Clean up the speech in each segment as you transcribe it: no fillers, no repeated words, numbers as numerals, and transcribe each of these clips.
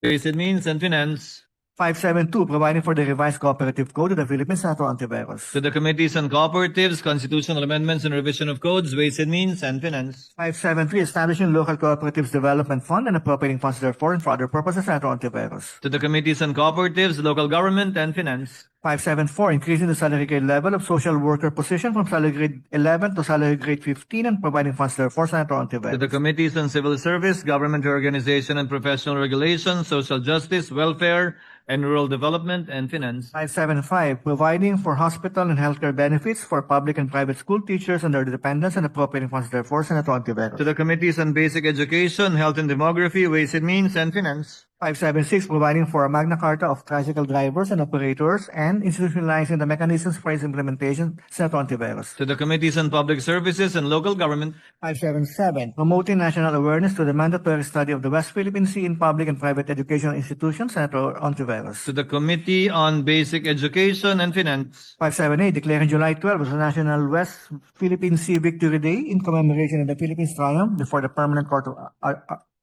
Ways and Means and Finance. 572, providing for the revised Cooperative Code of the Philippines, Senator Ontiveros. To the Committees on Cooperatives, Constitutional Amendments and Revision of Codes, Ways and Means and Finance. 573, establishing Local Cooperatives Development Fund and appropriating funds therefore and for other purposes, Senator Ontiveros. To the Committees on Cooperatives, Local Government and Finance. 574, increasing the salary grade level of social worker position from salary grade 11 to salary grade 15 and providing funds therefore, Senator Ontiveros. To the Committees on Civil Service, Government Organization and Professional Regulation, Social Justice, Welfare, and Rural Development and Finance. 575, providing for hospital and healthcare benefits for public and private school teachers and their dependents and appropriating funds therefore, Senator Ontiveros. To the Committees on Basic Education, Health and Demography, Ways and Means and Finance. 576, providing for a Magna Carta of tricycle drivers and operators and institutionalizing the mechanisms for its implementation, Senator Ontiveros. To the Committees on Public Services and Local Government. 577, promoting national awareness to the mandatory study of the West Philippine Sea in public and private educational institutions, Senator Ontiveros. To the Committee on Basic Education and Finance. 578, declaring July 12 as the National West Philippine Sea Victory Day in commemoration of the Philippines' triumph before the Permanent Court of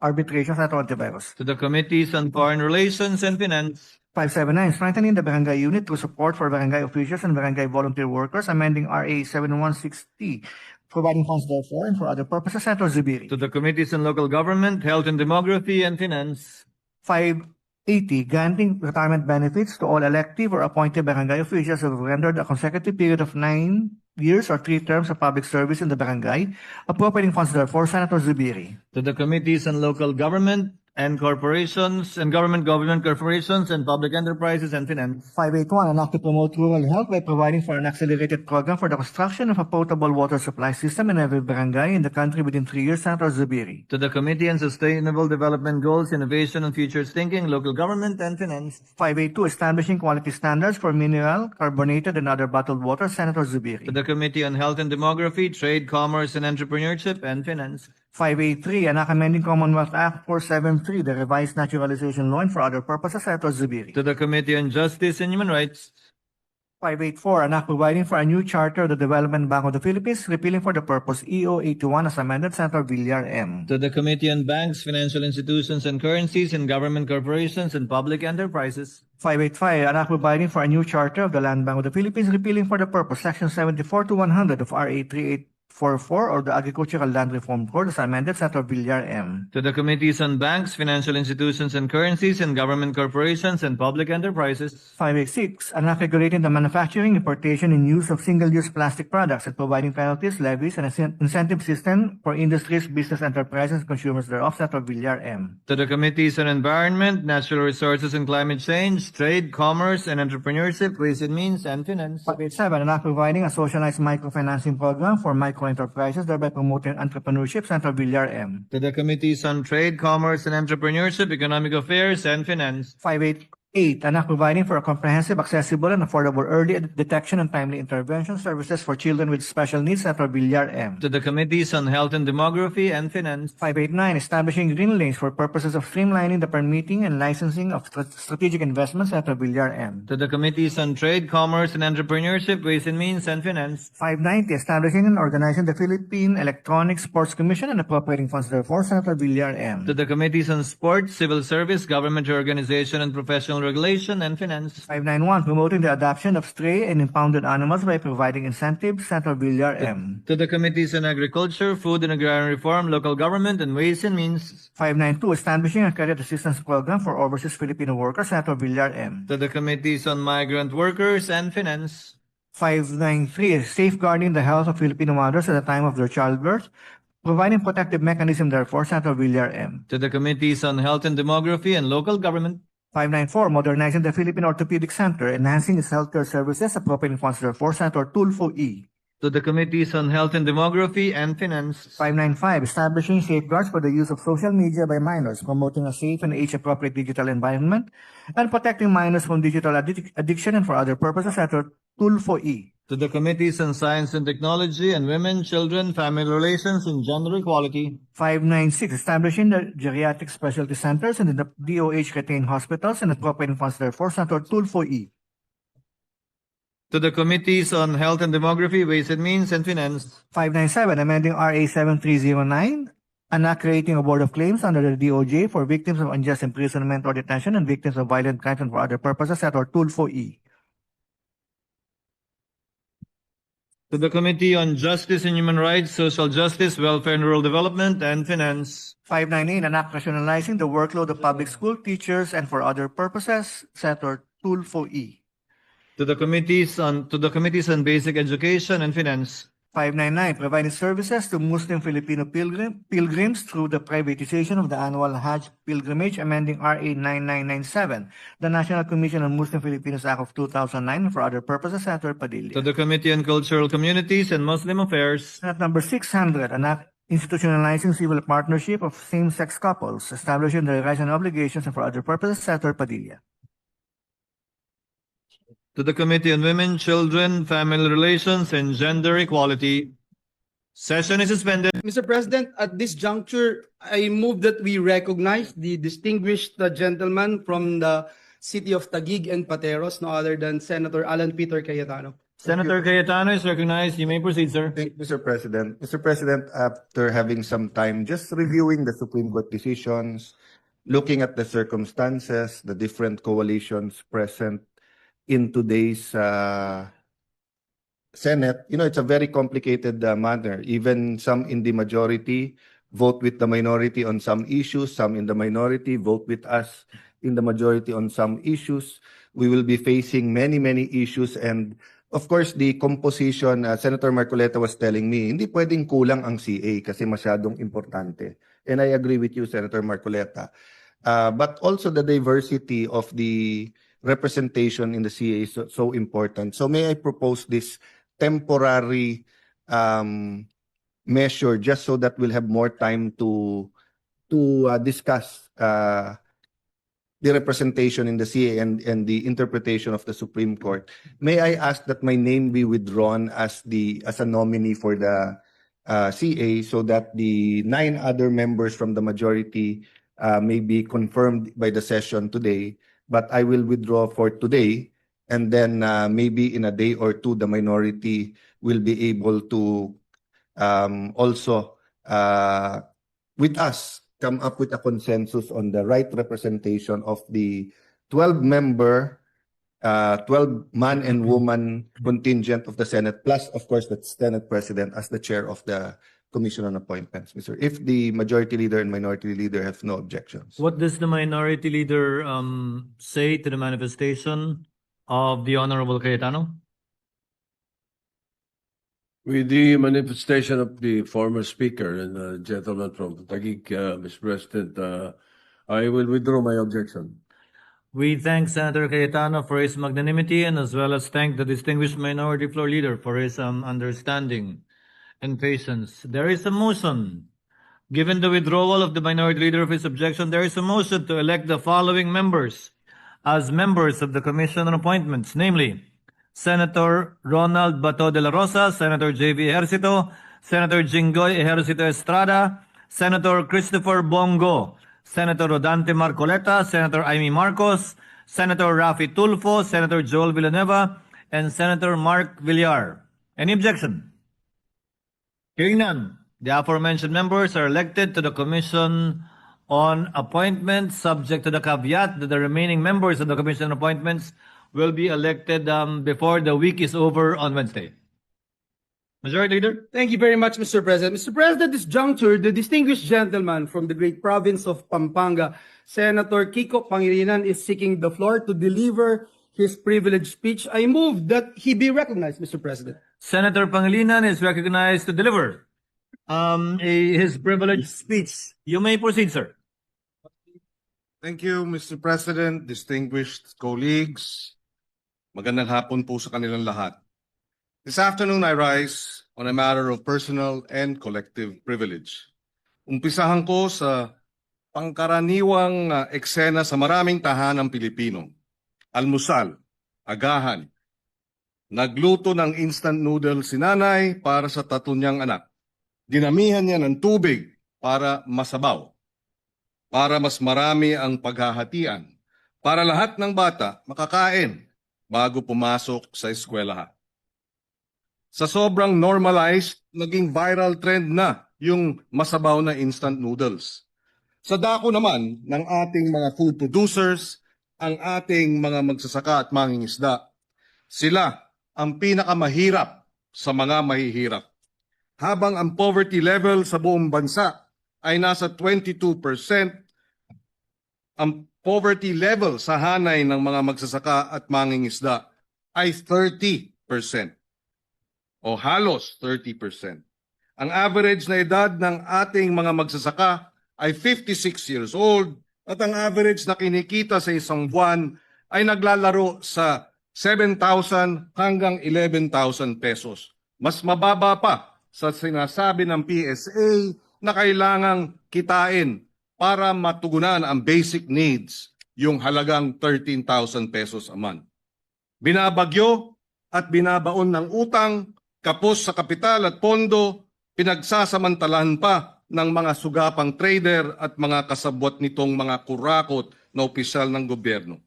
Arbitration, Senator Ontiveros. To the Committees on Foreign Relations and Finance. 579, strengthening the barangay unit through support for barangay officials and barangay volunteer workers, amending RA 7160, providing funds therefore and for other purposes, Senator Zubiri. To the Committees on Local Government, Health and Demography and Finance. 580, granting retirement benefits to all elective or appointed barangay officials who have rendered a consecutive period of 9 years or 3 terms of public service in the barangay, appropriating funds therefore, Senator Zubiri. To the Committees on Local Government and Corporations and Government Corporations and Public Enterprises and Finance. 581, an act to promote rural health by providing for an accelerated program for the construction of a potable water supply system in every barangay in the country within 3 years, Senator Zubiri. To the Committee on Sustainable Development Goals, Innovation and Futures Thinking, Local Government and Finance. 582, establishing quality standards for mineral, carbonated, and other bottled water, Senator Zubiri. To the Committee on Health and Demography, Trade, Commerce and Entrepreneurship and Finance. 583, an act amending Commonwealth Act 473, the revised naturalization law and for other purposes, Senator Zubiri. To the Committee on Justice and Human Rights. 584, an act providing for a new charter of the Development Bank of the Philippines, repealing for the purpose EO 81 as amended, Senator Villar M. To the Committee on Banks, Financial Institutions and Currencies and Government Corporations and Public Enterprises. 585, an act providing for a new charter of the Land Bank of the Philippines, repealing for the purpose Section 74 to 100 of RA 3844 or the Agricultural Land Reform Code as amended, Senator Villar M. To the Committees on Banks, Financial Institutions and Currencies and Government Corporations and Public Enterprises. 586, an act regulating the manufacturing, importation, and use of single-use plastic products and providing penalties, levies, and incentive system for industries, business enterprises, and consumers thereof, Senator Villar M. To the Committees on Environment, Natural Resources and Climate Change, Trade, Commerce and Entrepreneurship, Ways and Means and Finance. 587, an act providing a socialized microfinancing program for microenterprises, thereby promoting entrepreneurship, Senator Villar M. To the Committees on Trade, Commerce and Entrepreneurship, Economic Affairs and Finance. 588, an act providing for a comprehensive, accessible, and affordable early detection and timely intervention services for children with special needs, Senator Villar M. To the Committees on Health and Demography and Finance. 589, establishing green lanes for purposes of streamlining the permitting and licensing of strategic investments, Senator Villar M. To the Committees on Trade, Commerce and Entrepreneurship, Ways and Means and Finance. 590, establishing and organizing the Philippine Electronic Sports Commission and appropriating funds therefore, Senator Villar M. To the Committees on Sports, Civil Service, Government Organization and Professional Regulation and Finance. 591, promoting the adoption of stray and impounded animals by providing incentives, Senator Villar M. To the Committees on Agriculture, Food and Agrarian Reform, Local Government and Ways and Means. 592, establishing a credit assistance program for overseas Filipino workers, Senator Villar M. To the Committees on Migrant Workers and Finance. 593, safeguarding the health of Filipino mothers at the time of their childbirth, providing protective mechanism therefore, Senator Villar M. To the Committees on Health and Demography and Local Government. 594, modernizing the Philippine Orthopedic Center, enhancing its healthcare services, appropriating funds therefore, Senator Tulfo E. To the Committees on Health and Demography and Finance. 595, establishing safeguards for the use of social media by minors, promoting a safe and age-appropriate digital environment, and protecting minors from digital addiction and for other purposes, Senator Tulfo E. To the Committees on Science and Technology and Women, Children, Family Relations and Gender Equality. 596, establishing the geriatric specialty centers and the DOH retained hospitals and appropriating funds therefore, Senator Tulfo E. To the Committees on Health and Demography, Ways and Means and Finance. 597, amending RA 7309, An act creating a board of claims under the DOJ for victims of unjust imprisonment or detention and victims of violent crimes and for other purposes, Senator Tulfo E. To the Committee on Justice and Human Rights, Social Justice, Welfare and Rural Development, and Finance. 598, an act rationalizing the workload of public school teachers and for other purposes, Senator Tulfo E. To the Committees on Basic Education and Finance. 599, providing services to Muslim Filipino pilgrims through the privatization of the annual Hajj pilgrimage, amending RA 9997, the National Commission on Muslim Filipinos Act of 2009, and for other purposes, Senator Padilla. To the Committee on Cultural Communities and Muslim Affairs. Senate number 600, an act institutionalizing civil partnership of same-sex couples, establishing their rights and obligations, and for other purposes, Senator Padilla. To the Committee on Women, Children, Family Relations, and Gender Equality. Session is suspended. Mr. President, at this juncture, I move that we recognize the distinguished gentleman from the city of Taguig and Pateros, no other than Senator Alan Peter Cayetano. Senator Cayetano is recognized. You may proceed, sir. Thank you, Mr. President. Mr. President, after having some time just reviewing the Supreme Court decisions, looking at the circumstances, the different coalitions present in today's Senate, it's a very complicated matter. Even some in the majority vote with the minority on some issues, some in the minority vote with us in the majority on some issues. We will be facing many, many issues, and of course, the composition, Senator Marcoleta was telling me, hindi pwedeng kulang ang CA kasi masyadong importante. And I agree with you, Senator Marcoleta. But also the diversity of the representation in the CA is so important. So may I propose this temporary measure just so that we'll have more time to discuss the representation in the CA and the interpretation of the Supreme Court. May I ask that my name be withdrawn as a nominee for the CA so that the 9 other members from the majority may be confirmed by the session today, but I will withdraw for today, and then maybe in a day or two the minority will be able to also with us come up with a consensus on the right representation of the 12-member, 12-man and woman contingent of the Senate, plus, of course, the Senate President as the chair of the Commission on Appointments, Mr. If the Majority Leader and Minority Leader have no objections. What does the Minority Leader say to the manifestation of the Honorable Cayetano? With the manifestation of the former speaker and the gentleman from Taguig, Mr. President, I will withdraw my objection. We thank Senator Cayetano for his magnanimity and as well as thank the distinguished Minority Floor Leader for his understanding and patience. There is a motion. Given the withdrawal of the Minority Leader of his objection, there is a motion to elect the following members as members of the Commission on Appointments, namely Senator Ronald Bato de la Rosa, Senator J.V. Ejercito, Senator Jinggoy Ejercito Estrada, Senator Christopher Bongo, Senator Rodante Marcoleta, Senator Amy Marcos, Senator Rafi Tulfo, Senator Joel Villanueva, and Senator Mark Villar. Any objection? Hearing none, the aforementioned members are elected to the Commission on Appointments, subject to the caveat that the remaining members of the Commission on Appointments will be elected before the week is over on Wednesday. Majority Leader? Thank you very much, Mr. President. Mr. President, at this juncture, the distinguished gentleman from the great province of Pampanga, Senator Kiko Pangilinan, is seeking the floor to deliver his privileged speech. I move that he be recognized, Mr. President. Senator Pangilinan is recognized to deliver his privileged speech. You may proceed, sir. Thank you, Mr. President, distinguished colleagues. Magandang hapon po sa kanilang lahat. This afternoon, I rise on a matter of personal and collective privilege. Umpisahan ko sa pangkaraniwang eksena sa maraming tahanang Pilipino. Almusal, agahan. Nagluto ng instant noodle si nanay para sa 3 niyang anak. Dinamihan niya ng tubig para masabaw. Para mas marami ang paghahatian. Para lahat ng bata makakain bago pumasok sa eskwelahan. Sa sobrang normalized, naging viral trend na yung masabaw na instant noodles. Sa dako naman ng ating mga food producers, ang ating mga magsasaka at mangingisda, sila ang pinakamahirap sa mga mahihirap. Habang ang poverty level sa buong bansa ay nasa 22%, ang poverty level sa hanay ng mga magsasaka at mangingisda ay 30% o halos 30%. Ang average na edad ng ating mga magsasaka ay 56 years old at ang average na kinikita sa isang buwan ay naglalaro sa 7,000 hanggang 11,000 pesos. Mas mababa pa sa sinasabi ng PSA na kailangang kitain para matugunan ang basic needs, yung halagang 13,000 pesos a month. Binabagyo at binabaon ng utang, kapos sa kapital at pondo, pinagsasamantalahan pa ng mga sugapang trader at mga kasabwat nitong mga kurakot na opisyal ng gobyerno.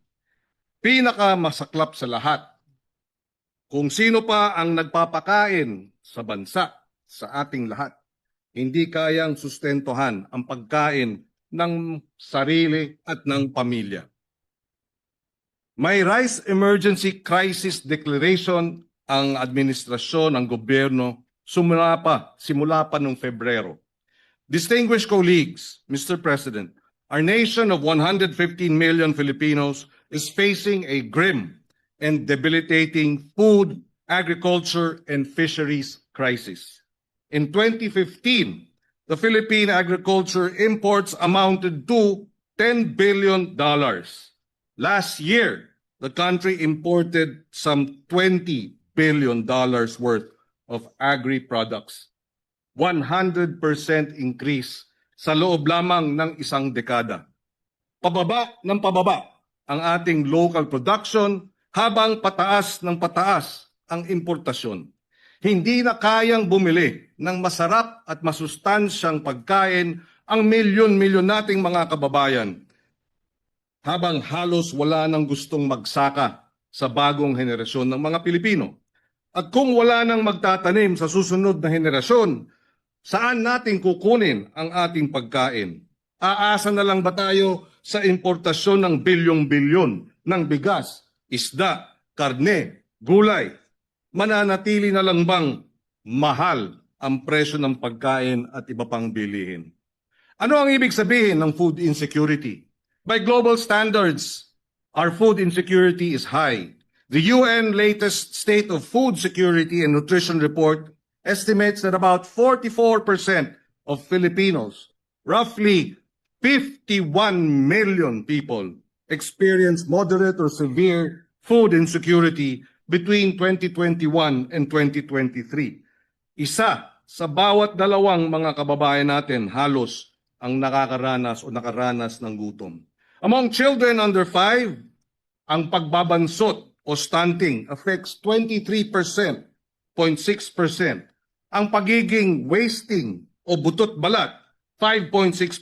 Pinakamasaklap sa lahat, kung sino pa ang nagpapakain sa bansa, sa ating lahat, hindi kayang sustentuhan ang pagkain ng sarili at ng pamilya. May Rice Emergency Crisis Declaration ang administrasyon ng gobyerno simula pa noong Pebrero. Distinguished colleagues, Mr. President, our nation of 115 million Filipinos is facing a grim and debilitating food, agriculture, and fisheries crisis. In 2015, the Philippine agriculture imports amounted to $10 billion. Last year, the country imported some $20 billion worth of agri-products. 100% increase sa loob lamang ng isang dekada. Pababa ng pababa ang ating local production habang pataas ng pataas ang importasyon. Hindi na kayang bumili ng masarap at masustansyang pagkain ang milyon-milyon nating mga kababayan habang halos wala nang gustong magsaka sa bagong henerasyon ng mga Pilipino. At kung wala nang magtatanim sa susunod na henerasyon, saan natin kukunin ang ating pagkain? Aasa na lang ba tayo sa importasyon ng bilyong-bilyon ng bigas, isda, karne, gulay? Mananatili na lang bang mahal ang presyo ng pagkain at iba pang bilihin? Ano ang ibig sabihin ng food insecurity? By global standards, our food insecurity is high. The UN latest State of Food Security and Nutrition Report estimates that about 44% of Filipinos, roughly 51 million people, experience moderate or severe food insecurity between 2021 and 2023. Isa sa bawat dalawang mga kababayan natin halos ang nakakaranas o nakaranas ng gutom. Among children under 5, ang pagbabansot o stunting affects 23.6%. Ang pagiging wasting o butot balat, 5.6%.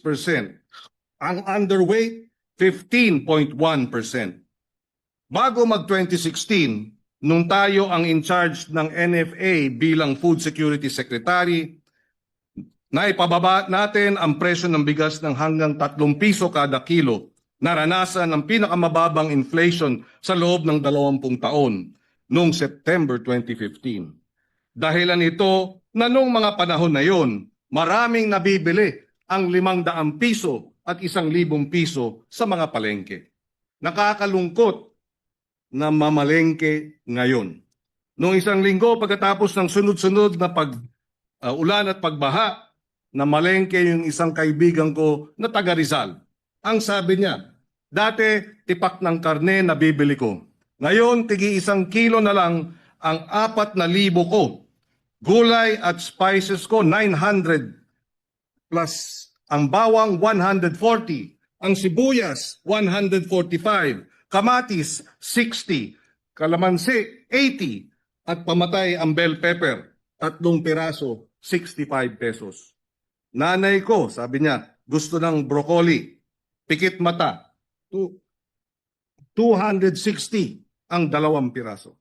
Ang underweight, 15.1%. Bago mag-2016, nung tayo ang in charge ng NFA bilang Food Security Secretary, naipababa natin ang presyo ng bigas ng hanggang 3 piso kada kilo, naranasan ang pinakamababang inflation sa loob ng 20 taon noong September 2015. Dahilan ito na noong mga panahon na yon, maraming nabibili ang 500 piso at 1,000 piso sa mga palengke. Nakakalungkot na mamalengke ngayon. Noong 1 linggo pagkatapos ng sunod-sunod na ulan at pagbaha, namalengke yung isang kaibigan ko na taga Rizal. Ang sabi niya, dati tipak ng karne na bibili ko. Ngayon, tigi 1 kilo na lang ang 4,000 ko. Gulay at spices ko, 900 plus. Ang bawang, 140. Ang sibuyas, 145. Kamatis, 60. Kalamansi, 80. At pamatay ang bell pepper, 3 piraso, 65 pesos. Nanay ko, sabi niya, gusto ng broccoli, pikit mata, 260 ang 2 piraso.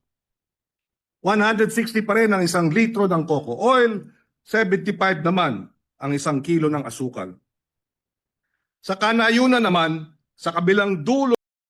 160 pa rin ang 1 litro ng coco oil, 75 naman ang 1 kilo ng asukal. Sa kanayunan naman, sa kabilang dulo